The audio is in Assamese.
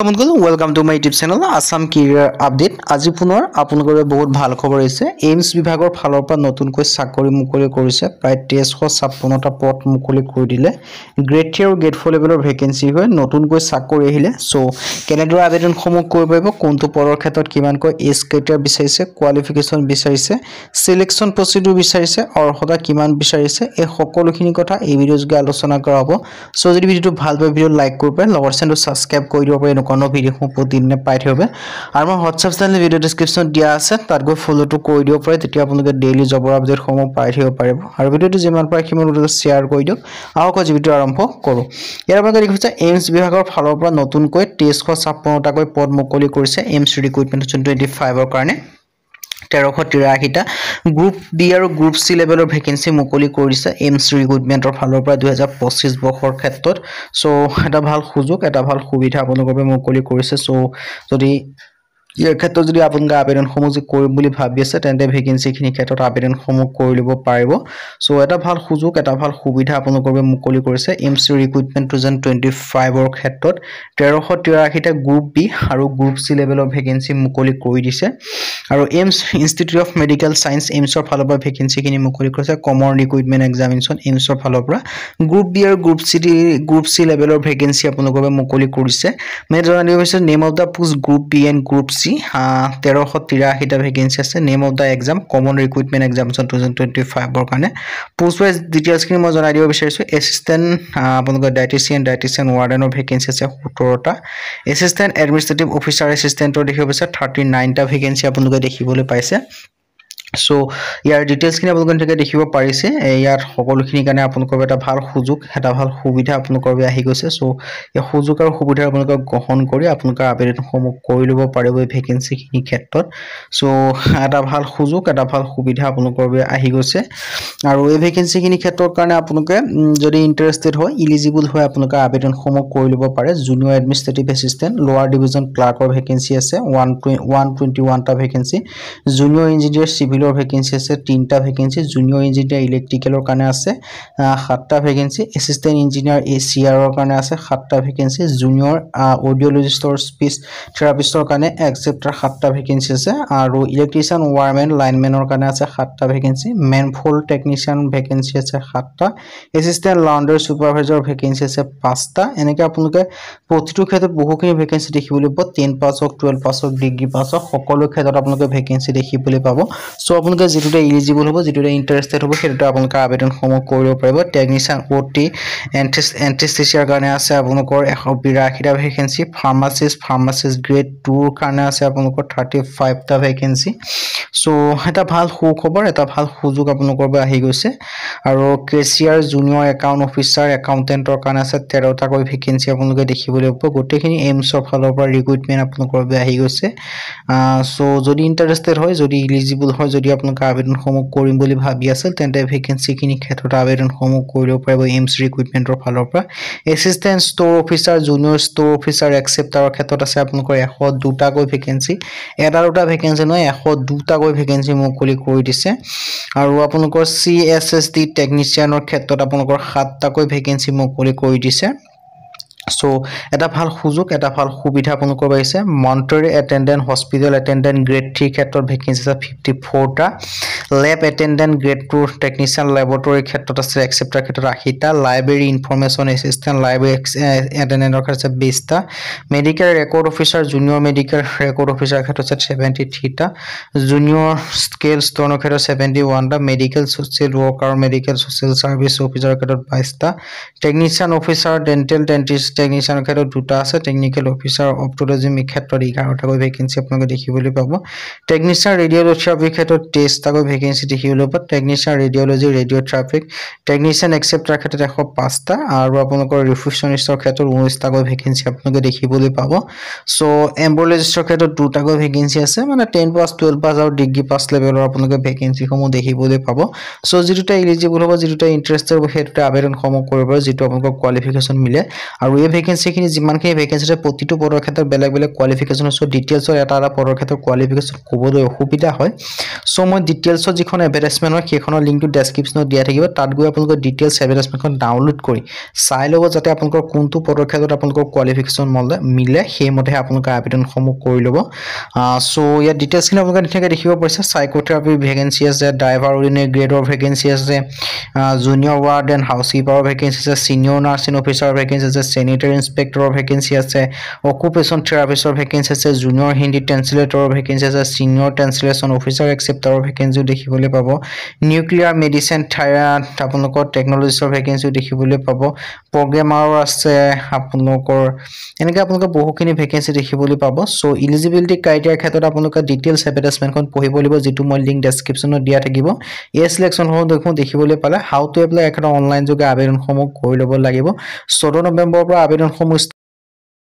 Welcome to my YouTube channel Assam Career Update. আজি পুনৰ আপোনালোকৰ বহুত ভাল খবৰ আছে। এইমছ বিভাগৰ ফালৰ পৰা নতুনকৈ চাকৰি মুকলি কৰিছে। প্ৰায় 1356টা পদ মুকলি কৰি দিলে। গ্ৰেড 3 আৰু গ্ৰেড 4 লেভেলৰ ভেকেন্সি হয় নতুনকৈ চাকৰি আহিলে। সো কেনেদৰে আবেদনসমূহ কৰিব পাৰিব, কোনটো পদৰ ক্ষেত্ৰত কিমানকৈ এজ ক্ৰাইটেৰিয়া বিচাৰিছে, কোৱালিফিকেশ্যন বিচাৰিছে, সিলেকশ্যন প্ৰচিডিউৰ বিচাৰিছে, অৰ্হতা কিমান বিচাৰিছে, এই সকলোখিনি কথা এই ভিডিঅ'ত আলোচনা কৰা হ'ব। সো যদি ভিডিঅ'টো ভাল পায় ভিডিঅ' লাইক কৰিব পাৰে, লগৰ চেনেলটো সাবস্ক্ৰাইব কৰি দিব পাৰে, এনেকুৱা ভিডিঅ'সমূহ প্ৰতিদিনে পাই থাকিব। আৰু মই হোৱাটছআপ চেনেল ভিডিঅ' ডেসক্ৰিপশ্যনত দিয়া আছে, তাত গৈ ফলোটো কৰি দিব পাৰে, তেতিয়া আপোনালোকে ডেইলি জবৰ আপডেটসমূহ পাই থাকিব পাৰিব। আৰু ভিডিঅ'টো যিমান পাৰে সিমান শ্বেয়াৰ কৰি দিয়ক। আহক ভিডিঅ'টো আৰম্ভ কৰোঁ। ইয়াৰ বাবে দেখিছে এইমছ বিভাগৰ ফালৰ পৰা নতুনকৈ 1356টাকৈ পদ মুকলি কৰিছে এইমছ ৰিক্ৰুটমেণ্ট 2025ৰ কাৰণে। 1383টা গ্ৰুপ বি আৰু গ্ৰুপ চি লেভেলৰ ভেকেন্সি মুকলি কৰিছে এইমছ ৰিক্ৰুটমেণ্টৰ ফালৰ পৰা 2025 বৰ্ষৰ ক্ষেত্ৰত। সো এটা ভাল সুযোগ, এটা ভাল সুবিধা আপোনালোকৰ বাবে মুকলি কৰিছে। সো যদি ইয়াৰ ক্ষেত্ৰত যদি আপোনালোকে আবেদনসমূহ কৰিম বুলি ভাবি আছে, তেন্তে ভেকেন্সিখিনি ক্ষেত্ৰত আবেদনসমূহ কৰি ল'ব পাৰিব। সো এটা ভাল সুযোগ, এটা ভাল সুবিধা আপোনালোকৰ বাবে মুকলি কৰিছে এইমছ ৰিক্ৰুটমেণ্ট 2025ৰ ক্ষেত্ৰত। 1383টা গ্ৰুপ বি আৰু গ্ৰুপ চি লেভেলৰ ভেকেন্সি মুকলি কৰি দিছে। আৰু AIIMS institute of medical science এইমছৰ ফালৰ পৰা ভেকেন্সিখিনি মুকলি কৰিছে। কমন ৰিক্ৰুটমেণ্ট এক্সামিনেশ্যন এইমছৰ ফালৰ পৰা গ্ৰুপ বি আৰু গ্ৰুপ চি লেভেলৰ ভেকেন্সি আপোনালোকৰ বাবে মুকলি কৰিছে। মানে জনাই দিয়া হৈছে name of the post group B and group C 1383টা ভেকেন্সি আছে। Name of the exam common recruitment examination 2025ৰ কাৰণে। পোষ্ট ৱাইজ ডিটেইলছখিনি মই জনাই দিব বিচাৰিছোঁ। এছিষ্টেণ্ট আপোনালোকৰ ডায়েটিচিয়ান ৱাৰ্ডেনৰ ভেকেন্সি আছে 17টা। এছিষ্টেণ্ট এডমিনিষ্ট্ৰেটিভ অফিচাৰ এছিষ্টেণ্টৰ দেখিব পাইছে 39টা ভেকেন্সি আপোনালোকে দেখিবলৈ পাইছে। সো ইয়াৰ ডিটেইলছখিনি আপোনালোকে দেখিব পাৰিছে। ইয়াৰ সকলোখিনিৰ কাৰণে আপোনালোকৰ এটা ভাল সুযোগ, এটা ভাল সুবিধা আপোনালোকৰ বাবে আহি গৈছে। সো এই সুযোগ আৰু সুবিধা আপোনালোকে গ্ৰহণ কৰি আপোনালোকে আবেদনসমূহ কৰি ল'ব পাৰিব এই ভেকেন্সিখিনিৰ ক্ষেত্ৰত। সো এটা ভাল সুযোগ, এটা ভাল সুবিধা আপোনালোকৰ বাবে আহি গৈছে। আৰু এই ভেকেন্সিখিনিৰ ক্ষেত্ৰৰ কাৰণে আপোনালোকে যদি ইণ্টাৰেষ্টেড হয়, ইলিজিবল হয়, আপোনালোকে আবেদনসমূহ কৰি ল'ব পাৰে। জুনিয়ৰ এডমিনিষ্ট্ৰেটিভ এছিষ্টেণ্ট লোৱাৰ ডিভিজন ক্লাৰ্কৰ ভেকেন্সি আছে 121টা ভেকেন্সি। জুনিয়ৰ ইঞ্জিনিয়াৰ চিভিলৰ ভেকেন্সি আছে 3টা ভেকেন্সি। জুনিয়ৰ ইঞ্জিনিয়াৰ ইলেক্ট্ৰিকেলৰ কাৰণে আছে 7টা ভেকেন্সি। এছিষ্টেণ্ট ইঞ্জিনিয়াৰ ACRৰ কাৰণে আছে 7টা ভেকেন্সি। জুনিয়ৰ অডিঅ'লজিষ্টৰ স্পীচ থেৰাপিষ্টৰ কাৰণে এক্সেপ্টাৰ 7টা ভেকেন্সি আছে। আৰু ইলেক্ট্ৰিচিয়ান ৱাৰমেন লাইনমেনৰ কাৰণে আছে 7টা ভেকেন্সি। মেনফোল্ড টেকনিচিয়ান ভেকেন্সি আছে 7টা। এছিষ্টেণ্ট লাউণ্ডাৰী ছুপাৰভাইজাৰ ভেকেন্সি আছে 5টা। এনেকৈ আপোনালোকে প্ৰতিটো ক্ষেত্ৰত বহুখিনি ভেকেন্সি দেখিবলৈ পাব। 10 পাছ হওক, 12 পাছ হওক, ডিগ্ৰী পাছ হওক, সকলো ক্ষেত্ৰত আপোনালোকে ভেকেন্সি দেখিবলৈ পাব। সো আপোনালোকে যিটোতে ইলিজিবল হ'ব, যিটোতে ইণ্টাৰেষ্টেড হ'ব, সেইটোতে আপোনালোকে আবেদনসমূহ কৰিব পাৰিব। টেকনিচিয়ান OT এন্থেষ্টিচিয়াৰ কাৰণে আছে আপোনালোকৰ 182টা ভেকেন্সি। ফাৰ্মাচিষ্ট গ্ৰেড 2ৰ কাৰণে আছে আপোনালোকৰ 35টা ভেকেন্সি। সো এটা ভাল সুখবৰ, এটা ভাল সুযোগ আপোনালোকৰ বাবে আহি গৈছে। আৰু কেচিয়াৰ জুনিয়ৰ একাউণ্ট অফিচাৰ একাউণ্টেণ্টৰ কাৰণে আছে 13টাকৈ ভেকেন্সি আপোনালোকে দেখিবলৈ পাব। গোটেইখিনি এইমছৰ ফালৰ পৰা ৰিক্ৰুটমেণ্ট আপোনালোকৰ বাবে আহি গৈছে। সো যদি ইণ্টাৰেষ্টেড হয়, যদি ইলিজিবল হয়, যদি আপোনালোকে আবেদনসমূহ কৰিম বুলি ভাবি আছে, তেন্তে ভেকেন্সিখিনিৰ ক্ষেত্ৰত আবেদনসমূহ কৰি ল'ব পাৰিব এইমছ ৰিক্ৰুটমেণ্টৰ ফালৰ পৰা। Assistant store officer junior store officer এক্সেপ্টাৰৰ ক্ষেত্ৰত আছে আপোনালোকৰ 102টাকৈ ভেকেন্সি। এটা দুটা ভেকেন্সি নহয়, 102টাকৈ ভেকেন্সি মুকলি কৰি দিছে। আৰু আপোনালোকৰ CSSD টেকনিচিয়ানৰ ক্ষেত্ৰত আপোনালোকৰ 7টাকৈ ভেকেন্সি মুকলি কৰি দিছে। সো এটা ভাল সুযোগ, এটা ভাল সুবিধা আপোনালোকৰ পাইছে। মনিটৰী এটেণ্ডেণ্ট হস্পিটেল এটেণ্ডেণ্ট গ্ৰেড 3 ক্ষেত্ৰত ভেকেন্সি আছে 54টা। লেব এটেণ্ডেণ্ট গ্ৰেড 2 টেকনিচিয়ান লেবৰেটৰীৰ ক্ষেত্ৰত আছে এক্সেপ্টাৰ ক্ষেত্ৰত 80টা। লাইব্ৰেৰী ইনফৰমেশ্যন এছিষ্টেণ্ট লাইব্ৰেৰী এটেণ্ডেণ্টৰ ক্ষেত্ৰত আছে 20টা। Medical record officer junior medical record অফিচাৰৰ ক্ষেত্ৰত আছে 73টা। জুনিয়ৰ স্কেল ষ্টনৰ ক্ষেত্ৰত 71টা। Medical social worker medical social service অফিচাৰৰ ক্ষেত্ৰত 22টা। টেকনিচিয়ান অফিচাৰ ডেণ্টেল ডেণ্টিষ্ট টেকনিচিয়ানৰ ক্ষেত্ৰত 2টা আছে। টেকনিকেল অফিচাৰ অপট'লজি ক্ষেত্ৰত 11টাকৈ ভেকেন্সি আপোনালোকে দেখিবলৈ পাব। টেকনিচিয়ান ৰেডিঅ'থেৰাপিৰ ক্ষেত্ৰত 23টাকৈ ভেকেন্সি দেখিবলৈ পাব। টেকনিচিয়ান ৰেডিঅ'লজি ৰেডিঅ'থেৰাপিক টেকনিচিয়ান এক্সেপ্টাৰ ক্ষেত্ৰত 105টা। আৰু আপোনালোকৰ ৰিফিউচনিষ্টৰ ক্ষেত্ৰত 19টাকৈ ভেকেন্সি আপোনালোকে দেখিবলৈ পাব। সো এম্ব্ৰয়লজিষ্টৰ ক্ষেত্ৰত 2টাকৈ ভেকেন্সি আছে। মানে 10 পাছ 12 পাছ আৰু ডিগ্ৰী পাছ লেভেলৰ আপোনালোকে ভেকেন্সিসমূহ দেখিবলৈ পাব। সো যিটোতে ইলিজিবল হ'ব, যিটোতে ইণ্টাৰেষ্টেড হ'ব, সেইটোতে আবেদনসমূহ কৰিব, যিটো আপোনালোকৰ কোৱালিফিকেশ্যন মিলে। আৰু এই ভেকেন্সিখিনি যিমানখিনি ভেকেন্সি আছে প্ৰতিটো পদৰ ক্ষেত্ৰত বেলেগ বেলেগ কোৱালিফিকেশ্যন আছে ডিটেইলছৰ এটা পদৰ ক্ষেত্ৰত কোৱালিফিকেশ্যন ক'বলৈ অসুবিধা হয় সো মই ডিটেইলছৰ যিখন এডভাৰটাইজমেণ্ট হয় সেইখনৰ লিংকটো ডেছক্ৰিপশ্যনত দিয়া থাকিব তাত গৈ আপোনালোকৰ ডিটেইলছ এডভাৰটাইজমেণ্টখন ডাউনলোড কৰি চাই ল'ব যাতে আপোনালোকৰ কোনটো পদৰ ক্ষেত্ৰত আপোনালোকৰ কোৱালিফিকেশ্যন মিলে সেইমতে আপোনালোকে আবেদনসমূহ কৰি ল'ব সো ইয়াত ডিটেইলছখিনি আপোনালোকে ধুনীয়াকৈ দেখিব পাৰিছে সাইকোথেৰাপি ভেকেন্সি আছে ড্ৰাইভাৰ অৰ্ডিনেৰী গ্ৰেডৰ ভেকেন্সি আছে জুনিয়ৰ ৱাৰ্ড এণ্ড হাউচকিপাৰৰ ভেকেন্সি আছে সিনিয়ৰ নাৰ্ছিং অফিচাৰৰ ভেকেন্সি আছে চেনিটেৰী ইনস্পেক্টৰৰ ভেকেন্সি আছে অকুপেশ্যন থেৰাপিষ্টৰ ভেকেন্সি আছে জুনিয়ৰ হিন্দী ট্ৰান্সলেটৰৰ ভেকেন্সি আছে সিনিয়ৰ ট্ৰান্সলেশ্যন অফিচাৰ একচেপ্টাৰৰ ভেকেন্সিও দেখিবলৈ পাব নিউক্লিয়াৰ মেডিচিন আপোনালোকৰ টেকনলজিছৰ ভেকেন্সিও দেখিবলৈ পাব প্ৰগ্ৰেমাৰৰ আছে আপোনালোকৰ এনেকৈ আপোনালোকে বহুখিনি ভেকেন্সি দেখিবলৈ পাব সো ইলিজিবিলিটি ক্ৰাইটেৰিয়াৰ ক্ষেত্ৰত আপোনালোকে ডিটেইলছ এডভাৰটাইজমেণ্টখন পঢ়িব লাগিব যিটো মই লিংক ডেছক্ৰিপশ্যনত দিয়া থাকিব এই চিলেকশ্যনসমূহ দেখিবলৈ পালে হাউ টু এপ্লাই এখন অনলাইন যোগে আবেদনসমূহ কৰি ল'ব লাগিব 14 নৱেম্বৰৰ পৰা আবেদনসমূহ